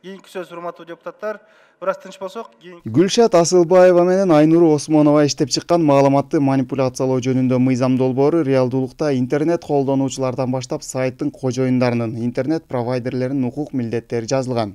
Кийинки сөз урматтуу депутаттар, бир аз тынч болсок. Гүлшат Асылбаева менен Айнуру Осмонова иштеп чыккан маалыматты манипуляциялоо жөнүндө мыйзам долбоору реалдуулукта интернет колдонуучулардан баштап сайттын кожоюндарынын, интернет провайдерлеринин укук милдеттери жазылган.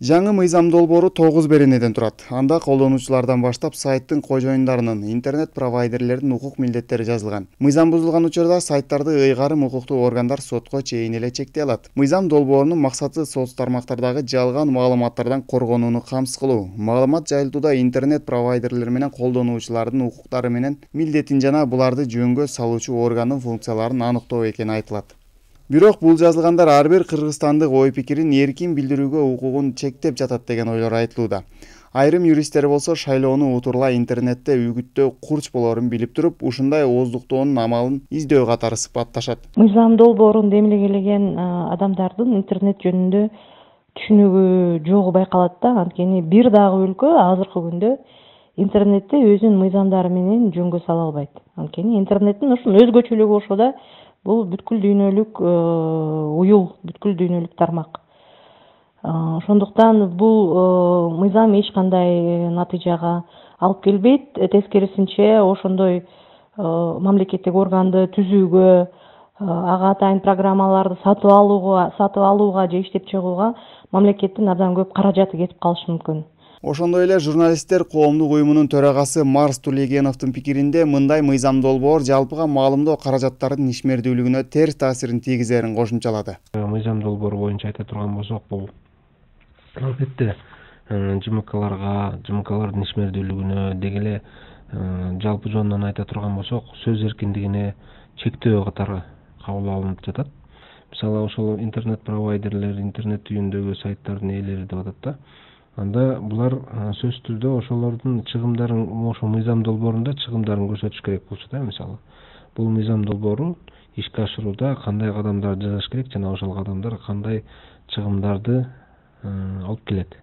Жаңы мыйзам долбоору 9 беренеден турат. Анда колдонуучулардан баштап сайттын кожоюндарынын, интернет провайдерлеринин укук милдеттери жазылган. Мыйзам бузулган учурда сайттарды ыйгарым укуктуу органдар сотко чейин эле чектей алат. Мыйзам долбоорунун максаты соц тармактардагы жалган маалыматтардан коргонууну камсыз кылуу. Маалымат жайылтууда интернет провайдерлер менен колдонуучулардын укуктары менен милдетин жана буларды жөнгө салуучу органдын функцияларын аныктоо экени айтылат. Бирок бул жазылгандар ар бир кыргызстандык ой пикирин эркин билдирүүгө укугун чектеп жатат деген ойлор айтылууда. Айрым юристтер болсо шайлоону утурлай интернетте үгүттөө курч болорун билип туруп, ушундай ооздуктоонун амалын издөө катары сыпатташат. Мыйзам долбоорун демилегелеген адамдардын интернет жөнүндө түшүнүгү жогу байкалат да. Анткени бир дагы өлкө азыркы күндө интернетте өзүнүн мыйзамдары менен жөнгө сала албайт. Анткени интернеттин ушул өзгөчөлүгү ошода. Бул бүткүл дүйнөлүк уюл, бүткүл дүйнөлүк тармак. Ошондуктан бул мыйзам эч кандай натыйжага алып келбейт. Тескерисинче ошондой мамлекеттик органды түзүүгө, ага атайын программаларды сатып алууга же иштеп чыгууга мамлекеттин абдан көп каражаты кетип калышы мүмкүн. Ошондой эле журналисттер коомдук уюмунун төрагасы Марс Тулегеновдун пикиринде мындай мыйзам долбоор жалпыга маалымдоо каражаттарынын ишмердүүлүгүнө терс таасирин тийгизерин кошумчалады. Мыйзам долбоору боюнча айта турган болсок, бул албетте ЖМКлардын ишмердүүлүгүнө деги эле жалпы жонунан айта турган болсок, сөз эркиндигине чектөө катары кабыл алынып жатат. Мисалы ошол интернет провайдерлер, интернет үйүндөгү сайттардын ээлери деп атат да. Анда булар сөзсүз түрдө ошолордун чыгымдарын, ошол мыйзам долбоорунда чыгымдарын көрсөтүш керек болчу да. Мисалы бул мыйзам долбоору ишке ашырууда кандай кадамдар жасаш керек жана ошол кадамдар кандай чыгымдарды алып келет.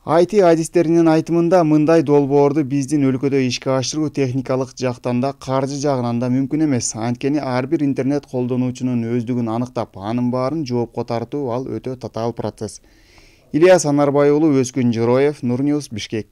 IT адистеринин айтымында мындай долбоорду биздин өлкөдө ишке ашыруу техникалык жактан да, каржы жагынан да мүмкүн эмес. Анткени ар бир интернет колдонуучунун өздүгүн аныктап, анын баарын жоопко тартуу ал өтө татаал процесс. Ильяс Анарбай уулу, Өзкүн Жороев, Нур Ньюс, Бишкек.